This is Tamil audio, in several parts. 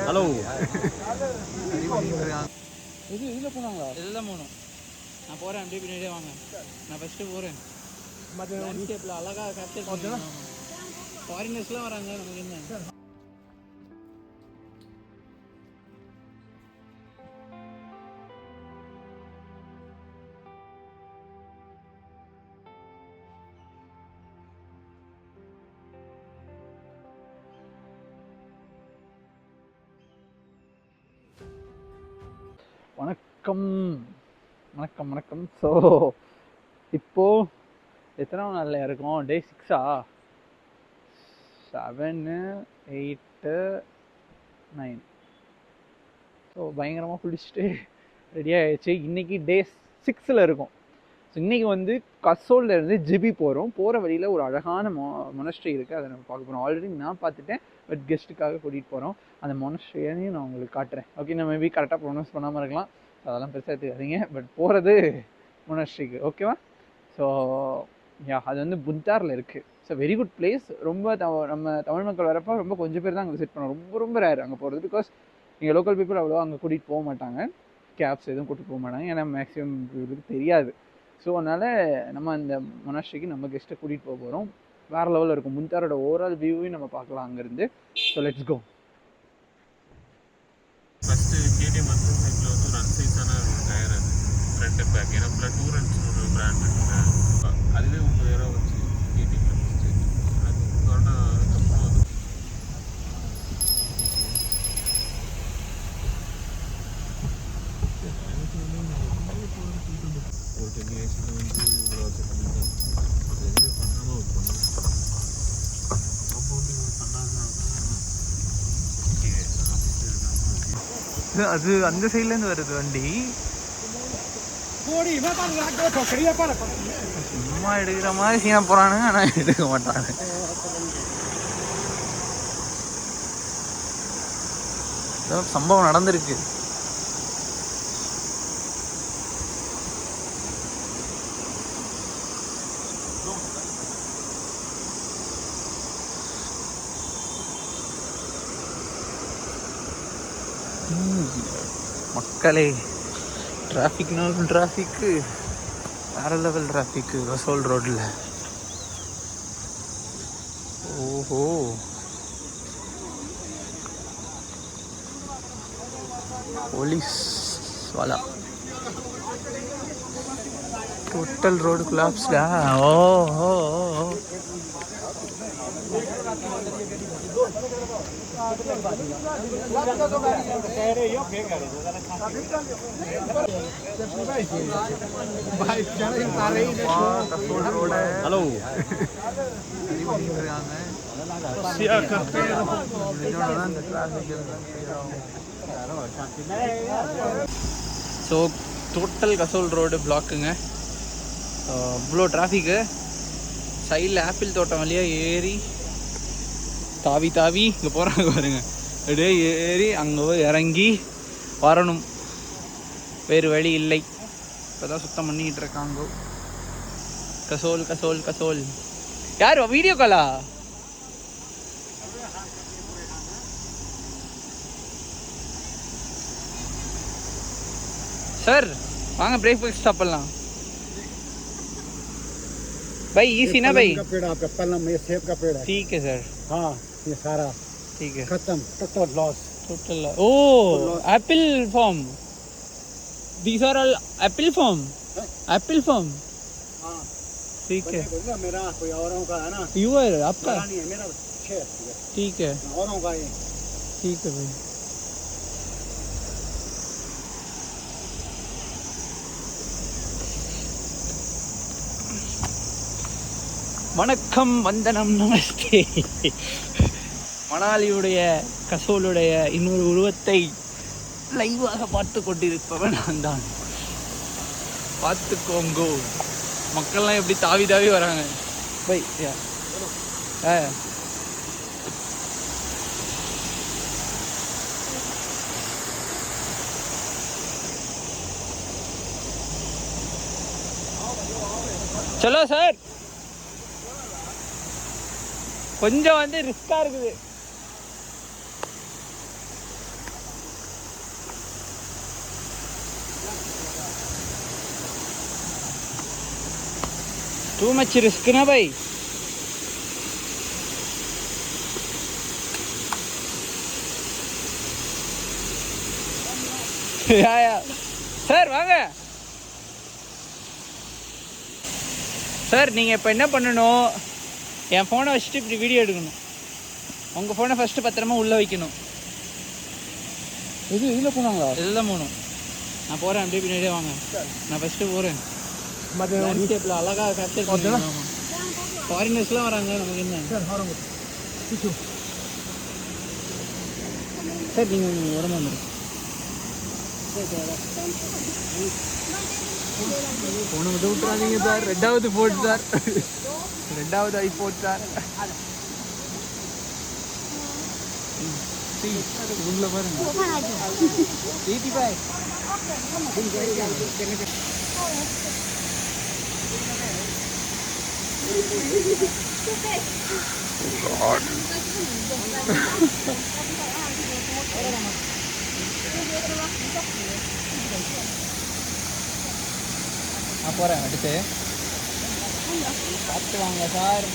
ஹலோ இது இதில் போனாங்களா? இதெல்லாம் போகணும். நான் போகிறேன், அப்படியே பின்னாடியே வாங்க. நான் ஃபஸ்ட்டு போகிறேன். லேண்ட்ஸ்கேப்பில் அழகாக கேப்சர் பண்ணுறேன். ஃபாரினர்ஸ்லாம் வராங்க, நமக்கு என்ன? வணக்கம் வணக்கம் வணக்கம். ஸோ இப்போது எத்தனாவது நாளில் இருக்கும்? டே 6 7 8 9. ஸோ பயங்கரமாக குளிச்சுட்டு ரெடி ஆகிடுச்சு. இன்றைக்கி டே 6 இருக்கும். ஸோ இன்றைக்கி வந்து கசோல்லேருந்து ஜிபி போகிறோம். போகிற வழியில் ஒரு அழகான மொனஸ்ட்ரி இருக்குது, அதை நம்ம பார்க்க போகிறோம். ஆல்ரெடி நான் பார்த்துட்டேன், பட் கெஸ்ட்டுக்காக கூட்டிகிட்டு போகிறோம். அந்த மொனஸ்ட்ரியையும் நான் உங்களுக்கு காட்டுறேன். ஓகே, நம்ம மேபி கரெக்டாக ப்ரொனவுன்ஸ் பண்ணாமல் இருக்கலாம், அதெல்லாம் பெருசாக தெரியாதீங்க. பட் போகிறது மொனஸ்ட்ரிக்கு, ஓகேவா? ஸோ அது வந்து புத்தாரில் இருக்குது. So very good place. ரொம்ப நம்ம தமிழ் மக்கள் வரப்போ ரொம்ப கொஞ்சம் பேர் தான் அங்கே விசிட் பண்ணோம். ரொம்ப ரொம்ப ரேர் அங்கே போகிறது. பிகாஸ் இங்கே லோக்கல் பீப்புள் அவ்வளோ அங்கே கூட்டிகிட்டு போக மாட்டாங்க, கேப்ஸ் எதுவும் கூட்டிகிட்டு போக மாட்டாங்க, ஏன்னா மேக்ஸிமம் இவருக்கு தெரியாது. ஸோ அதனால் நம்ம அந்த மொனாஸ்ட்ரிக்கு நம்ம கெஸ்ட்டை கூட்டிகிட்டு போக போகிறோம். வேறு லெவலில் இருக்கும். முந்தாரோட ஓவரால் வியூவையும் நம்ம பார்க்கலாம் அங்கேருந்து. So let's go. First KTM வந்து சைக்கிள் வந்து ஒரு அன்சைஸான ஒரு டயர், அது ஃப்ரண்ட் அண்ட் பேக். ஏன்னா ஃபுல்லாக டூரன்ஸ் ஒரு பிராண்ட் இருக்குங்க, அதுவே 30,000 வச்சு கேடிஎம் வந்துச்சு. அது கொரோனா அப்புறம் வந்து ஒரு 10 இயர்ஸில் வந்து இவ்வளோ செட்டில் எதுவுமே பண்ணாமல் ஒரு பொண்ணு அது அந்த சைட்லேருந்து வருது வண்டி. சும்மா எடுக்கிற மாதிரி சீனா போகிறானுங்க, ஆனால் எடுக்க மாட்டாங்க. சம்பவம் நடந்திருக்கு. மக்களே, டிராஃபிக்னாலும் டிராஃபிக்கு, வேற லெவல் டிராஃபிக்கு கசோல் ரோட்டில். ஓஹோ, போலீஸ் வாலா. டோட்டல் ரோடு கொலாப்ஸ்டா. ஓஹோ, hello so total Kasol road பிளாக்குங்க. இவ்வளோ டிராஃபிக்கு. சைடில் ஆப்பிள் தோட்டம் வழியாக ஏறி தாவி தாவி இங்கே போகிறாங்க பாருங்க. அப்படியே ஏறி அங்கே போய் இறங்கி வரணும், வேறு வழி இல்லை. இப்போ தான் சுத்தம் பண்ணிக்கிட்டு இருக்காங்க. கசோல் கசோல் கசோல். யார் வீடியோ காலா? सर वांगा ब्रेकफास्ट सापडला भाई इसी ना भाई का पेड़ आपका पलम, ये सेब का पेड़ है। ठीक है सर। हाँ ये सारा ठीक है, खत्म, total loss. Total oh apple farm, these are all apple farm, apple farm. हाँ ठीक है, मेरा कोई औरों का है ना, यू है आपका? नहीं है मेरा, ठीक है, औरों का है। ठीक है भाई। வணக்கம், வந்தனம், நமஸ்தே. மணாலியுடைய கசோலுடைய இன்னொரு உருவத்தை லைவாக பார்த்து கொண்டிருப்பவன் நான் தான். பார்த்துக்கோங்கோ, மக்கள்லாம் எப்படி தாவி தாவி வராங்க. பை चलो सर, கொஞ்சம் வந்து ரிஸ்கா இருக்குது. टू मच रिस्क ना भाई. சார் வாங்க சார். நீங்கள் இப்போ என்ன பண்ணணும், என் ஃபோனை வச்சுட்டு இப்படி வீடியோ எடுக்கணும். உங்கள் ஃபோனை ஃபஸ்ட்டு பத்திரமா உள்ளே வைக்கணும். இது இதில் போனாங்களா? இதில் போகணும். நான் போகிறேன், அப்படியே பின்னாடியே வாங்க. நான் ஃபஸ்ட்டு போகிறேன். மற்ற லேண்ட்ஸ்கேப்பில் அழகாக கேப்சர் பண்ணலாம். ஃபாரினர்ஸ்லாம் வராங்க, நமக்கு என்ன சார். நீங்கள் உடம்பு வந்துடும். போன மட்டும் விட்டுறாதீங்க சார். 2வது ஃபோன் சார், 2வது ஐஃபோன் சார். உள்ள பாருங்க 85. நான் போகிறேன். அடுத்து பார்த்து வாங்க சார்.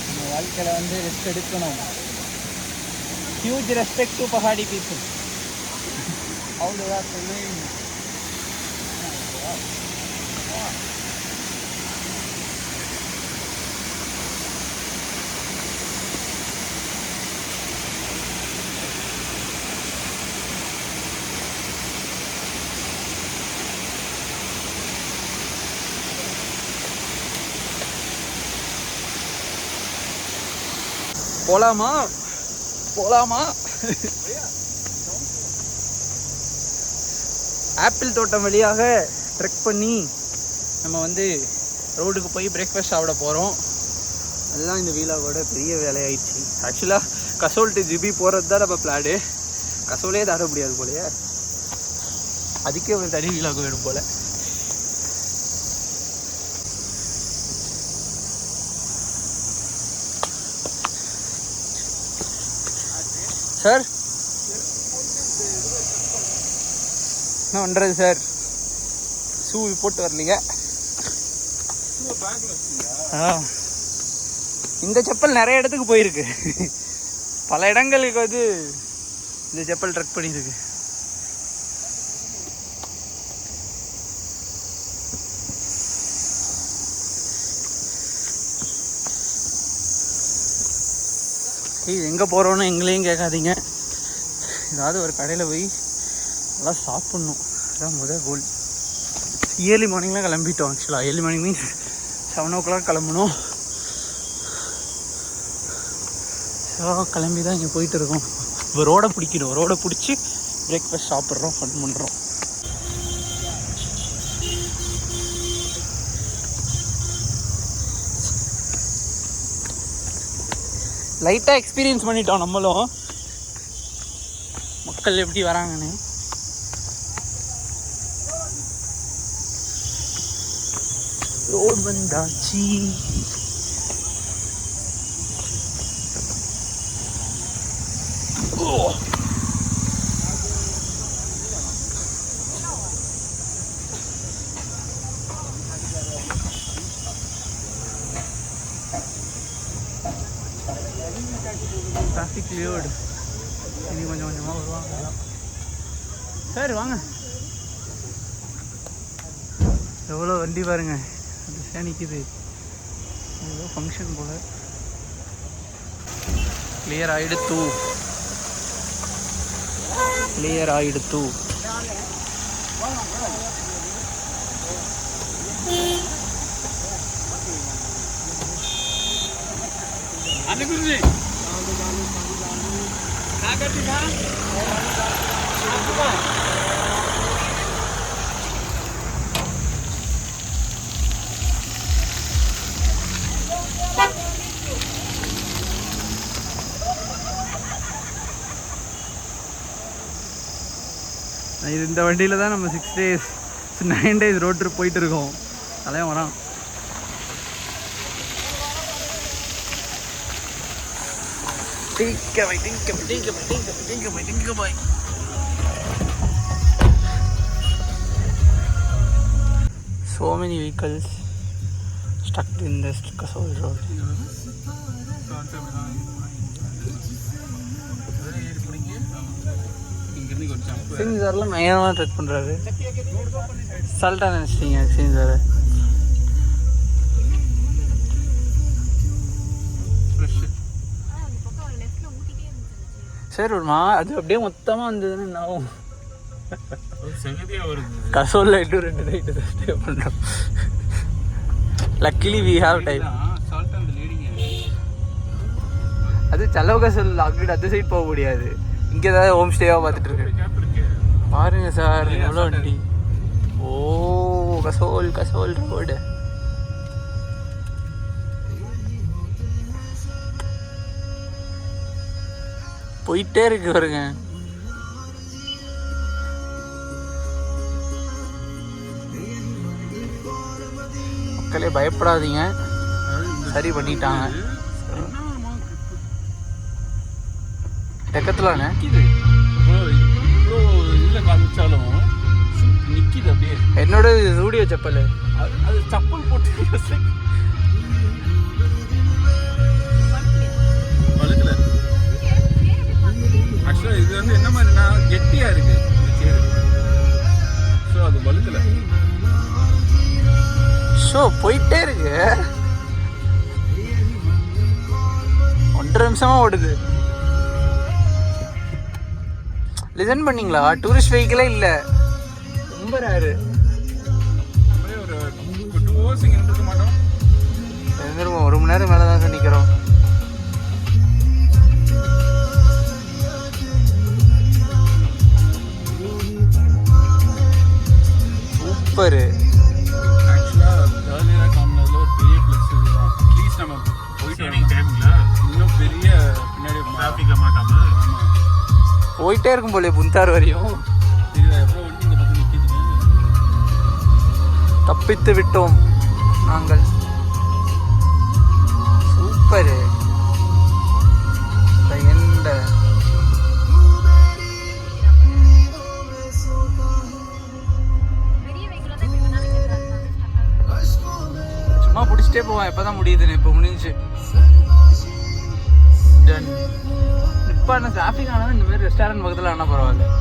நம்ம வாழ்க்கையில் வந்து ரெஸ்ட் எடுக்கணும். Huge respect to Pahadi people. அவ்வளோதான் சொல்லுங்க. போலாமா போலாமா? ஆப்பிள் தோட்டம் வழியாக ட்ரெக் பண்ணி நம்ம வந்து ரோடுக்கு போய் பிரேக்ஃபாஸ்ட் சாப்பிட போகிறோம். அதுதான் இந்த வீலாகோட பெரிய வேலையாயிடுச்சு. ஆக்சுவலாக கசோல் டு ஜிபி போகிறது தான் நம்ம பிளானு. கசோலே தாட முடியாது போலையே, அதுக்கே ஒரு தனி வீலாக வேணும் போல். சார் என்ன பண்ணுறது சார்? ஷூ போட்டு வரலீங்க. இந்த செப்பல் நிறைய இடத்துக்கு போயிருக்கு. பல இடங்களுக்கு வந்து இந்த செப்பல் ட்ரெக் பண்ணியிருக்கு. இது எங்கே போகிறோன்னு எங்களையும் கேட்காதீங்க. ஏதாவது ஒரு கடையில் போய் நல்லா சாப்பிட்ணும். அதான் முதல் கோல். ஏர்லி மார்னிங்லாம் கிளம்பிட்டோம். ஆக்சுவலாக ஏர்லி மார்னிங் மீன்ஸ் 7 o'clock கிளம்பணும். ஸோ கிளம்பி தான் இங்கே போயிட்டு இருக்கோம். இப்போ ரோடை பிடிக்கணும். ரோடை பிடிச்சி பிரேக்ஃபாஸ்ட் சாப்பிட்றோம், ஃபன் பண்ணுறோம். லைட்டாக எக்ஸ்பீரியன்ஸ் பண்ணிட்டோம் நம்மளும், மக்கள் எப்படி வராங்கன்னு. ரோடு வந்தாச்சு. Traffic cleared. இனி கொஞ்சம் கொஞ்சமாக வருவாங்க சார். வாங்க. எவ்வளோ வண்டி பாருங்க, அது நிற்கிது. ஏதோ ஃபங்க்ஷன் போல். கிளியர் ஆகிடுத்து, கிளியர் ஆகிடுத்து. இந்த வண்டியில் தான் நம்ம 6 days 9 days ரோட் ட்ரிப் போயிட்டு இருக்கோம். அதான் வரான். Think away. So many vehicles stuck in this Kasol road. சின்சார்லாம் பயங்கரமாக ட்ரெட் பண்ணுறாரு. சால்ட்டாக நினச்சிட்டீங்க சின்சாரை. சரி வருமா அது அப்படியே மொத்தமாக வந்ததுன்னு என்ன ஆகும்? கசோலில் 2 நைட்டு தான் ஸ்டே பண்ணுறோம். Luckily we have time. அது செலவு கசோல் அங்கிட்டு அந்த சைட் போக முடியாது. இங்கே தான் ஹோம் ஸ்டேவாக பார்த்துட்டு இருக்கு. பாருங்க சார் எவ்வளோ வண்டி. ஓ கசோல் ரோடு. போயிட்டே இருக்கு பாருங்க. மக்களே பயப்படாதீங்க, சரி பண்ணிட்டாங்க. டெக்கத்துலானே என்னோட ரூடியோ செப்பல் அது செப்பல் போட்டு வழுக்கல. ஆக்சுவலாக இது வந்து என்ன மாதிரினா கெட்டியாக இருக்கு சேரு. ஸோ அது வழுக்கல. ஷோ போயிட்டே இருக்கு. 1.5 நிமிஷமா ஓடுது. லிசன் பண்ணீங்களா? டூரிஸ்ட் வெஹிக்கிளே இல்லை, ரொம்ப ரேரு. ஒரு 2 hours இங்கே இருக்க மாட்டோம். 1 மணி நேரம் மேலே தான் சார் நிற்கிறோம். சூப்பரு. ஆக்சுவலாக ஏர்லியராக காமினதில் ஒரு பெரிய ப்ளஸ் இதுதான். அட்லீஸ்ட் நம்ம போயிட்டு டைமில் இன்னும் பெரிய பின்னாடி டிராஃபிக் மாட்டாமல் போயிட்டே இருக்கும் போலே புந்தார் வரையும். எவ்வளோ வண்டி இந்த பக்கம் நிற்கிதுன்னு. தப்பித்து விட்டோம் நாங்கள். சூப்பரு. சும்மா பிடிச்சிட்டே போவேன். எப்போதான் முடியுதுன்னு. இப்போ முடிஞ்சு டன். இப்போ என்ன டிராஃபிக் ஆனால் இந்த மாதிரி ரெஸ்டாரண்ட் பக்கத்தில் ஆனால் பரவாயில்ல.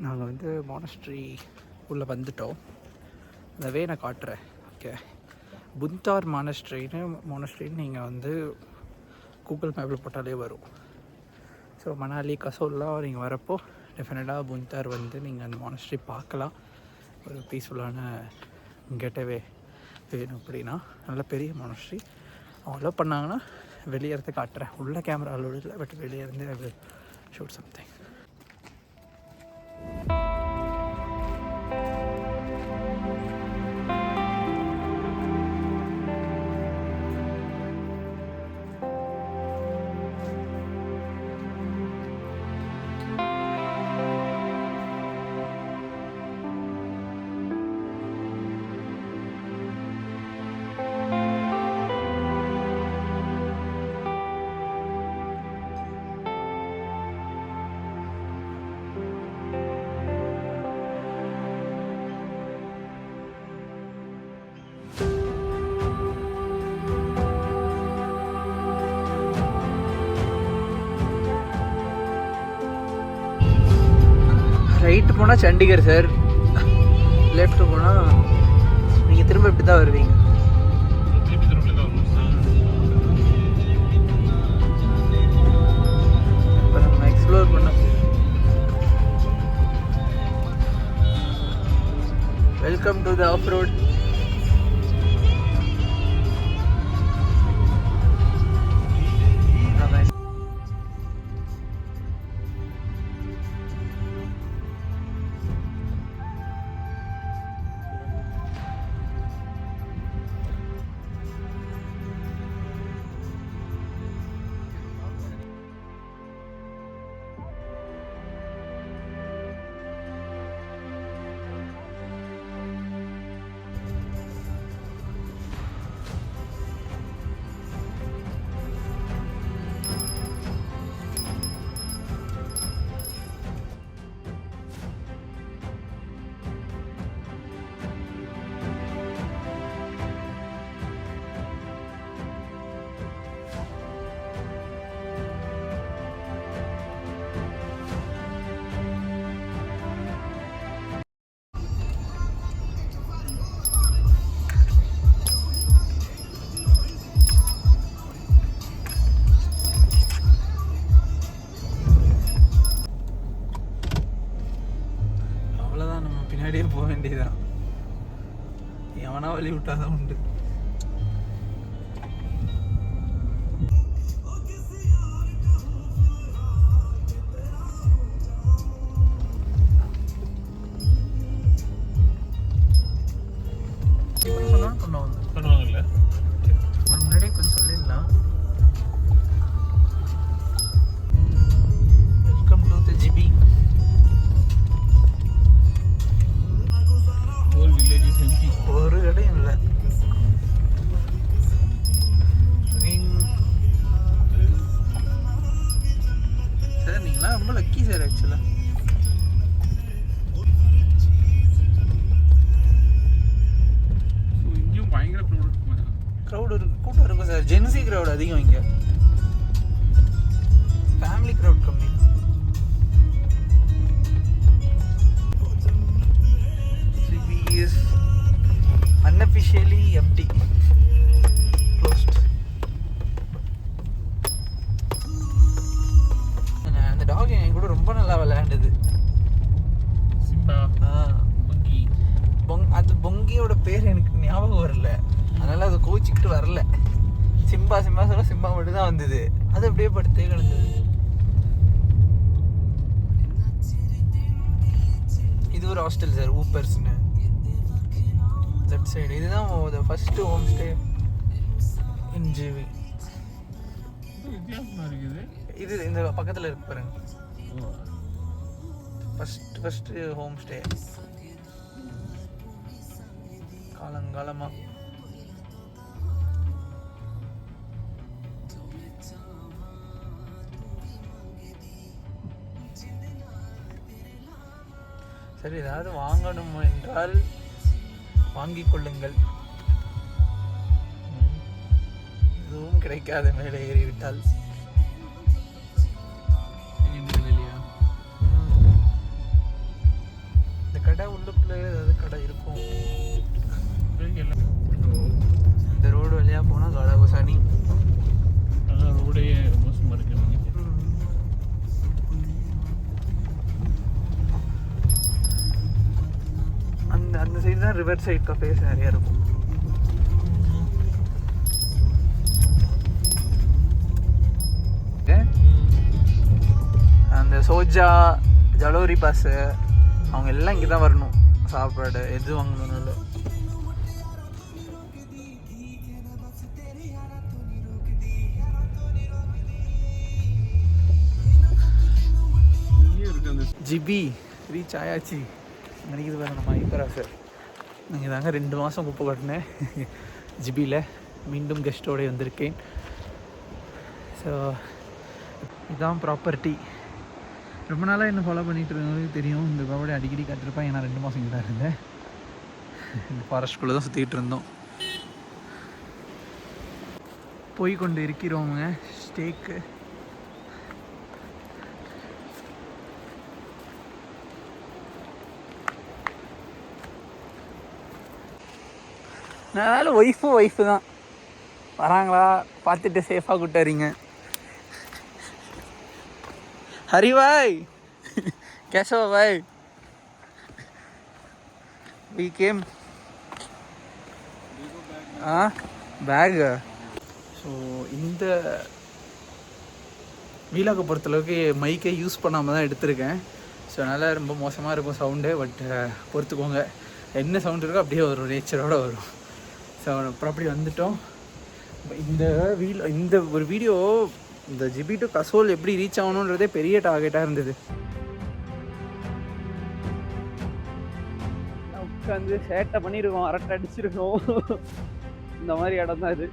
நாங்கள் வந்து மானஸ்ட்ரி உள்ளே வந்துட்டோம். அதவே நான் காட்டுறேன். ஓகே, புந்தார் மானஸ்ட்ரின்னு நீங்கள் வந்து கூகுள் மேப்பில் போட்டாலே வரும். ஸோ மணாலி கசோல்லாம் நீங்கள் வரப்போ டெஃபினட்டாக புந்தார் வந்து நீங்கள் அந்த மானஸ்ட்ரி பார்க்கலாம். ஒரு பீஸ்ஃபுல்லான கெட்டவே வேணும் அப்படின்னா. நல்ல பெரிய மானஸ்ட்ரி. அவங்க அலோவ் பண்ணாங்கன்னா வெளியே இருந்து காட்டுறேன். உள்ள கேமரா அலோவ் இல்லை, பட் வெளியே இருந்து அது ஷூட் சம்திங். ரைட்டு போனால் சண்டிகர் சார், லெஃப்ட்டு போனால் நீங்கள் திரும்ப இப்படி தான் வருவீங்க. இப்போ நம்ம எக்ஸ்ப்ளோர் பண்ண Welcome to the off-road. அவ்வளோதான், நம்ம பின்னாடியே போக வேண்டியதுதான். எவனா வழி விட்டாதான் உண்டு. பண்ணுவாங்கல்ல, முன்னாடியே கொஞ்சம் சொல்லிடலாம். Welcome to the GB. Whole village is empty. ஒரு கடையும் இல்லை. சார் நீங்களாம் ரொம்ப லக்கி சார். ஆக்சுவலாக இங்கேயும் பயங்கர க்ரௌடு இருக்கு, கூட்டம் இருக்கும் சார். ஜென்சி க்ரௌட் அதிகம் இங்கே, ஃபேமிலி க்ரௌட் கம்மி. GB is unofficially empty, closed. அந்த டாக் என் கூட ரொம்ப நல்லா விளையாண்டுது. சிம்பா பொங்கி. அது பொங்கியோட பேர் எனக்கு ஞாபகம் வரல, அதனால அது கோச்சிக்கிட்டு வரல. சிம்பா சிம்பா சொல்ல சிம்பா மட்டும் தான் வந்தது. அது அப்படியே படுத்தே கிடந்தது. இது ஒரு ஹாஸ்டல் சார், ஊப்பர்ஸ்னு, தட் சைடு. இதுதான் first home stay in GV. வித்தியாசமா இருக்குது. இது இந்த பக்கத்தில் இருக்கு பாருங்க, ஃபர்ஸ்ட் ஹோம் ஸ்டே காலங்காலமா. சரி, ஏதாவது வாங்கணும் என்றால் வாங்கிக் கொள்ளுங்கள். எதுவும் கிடைக்காத மேலே ஏறிவிட்டால். இந்த கடை உள்ளுக்குள்ளே ஏதாவது கடை இருக்கும். இந்த ரோடு வழியா போனா கடவுசானி. அதான் ரோடையே மோசமாக இருக்கு. அந்த சைடு தான் ரிவர் சைட் கஃபேஸ் நிறைய இருக்கும். அந்த சோஜா ஜலோரி பாஸ் அவங்க எல்லாம் இங்கே தான் வரணும். சாப்பாடு எது வாங்கணும்னாலும். ஜிபி ரீச் ஆயாச்சு. நினைக்கிது பாருங்க நம்ம ஐக்கரா சார். நீங்கள் தாங்க 2 மாதம் குப்பை கட்டினேன் ஜிபியில். மீண்டும் கெஸ்ட்டோடு வந்திருக்கேன். ஸோ இதுதான் ப்ராப்பர்ட்டி. ரொம்ப நாளாக என்ன ஃபாலோ பண்ணிகிட்டு இருந்தவங்களுக்கு தெரியும். இந்த ப்ராப்பர்ட்டி அடிக்கடி கட்டிருப்பேன். ஏன்னா 2 மாதம் இங்கே தான் இருந்தேன். இந்த ஃபாரஸ்ட்குள்ளே தான் சுற்றிக்கிட்டு இருந்தோம். போய் கொண்டு இருக்கிறோமுங்க ஸ்டேக்கு. அதனால ஒய்ஃபு தான் வராங்களா பார்த்துட்டு சேஃபாக கூட்டாரிங்க. ஹரி பாய், கேசவ பாய், we came பேக். ஸோ இந்த வீலாக பொறுத்தளவுக்கு மைக்கை யூஸ் பண்ணாமல் தான் எடுத்திருக்கேன். ஸோ அதனால் ரொம்ப மோசமாக இருக்கும் சவுண்டு. பட் பொறுத்துக்கோங்க, என்ன சவுண்டு இருக்கோ அப்படியே ஒரு நேச்சரோடு வரும். ஸோ அப்புறம் அப்படி வந்துட்டோம். இந்த ஒரு வீடியோ இந்த ஜிபி டு கசோல் எப்படி ரீச் ஆகணுன்றதே பெரிய டார்கெட்டாக இருந்தது. உட்காந்து சேட்டை பண்ணியிருக்கோம், அரட்டை அடிச்சிருக்கோம். இந்த மாதிரி இடம் தான் இது.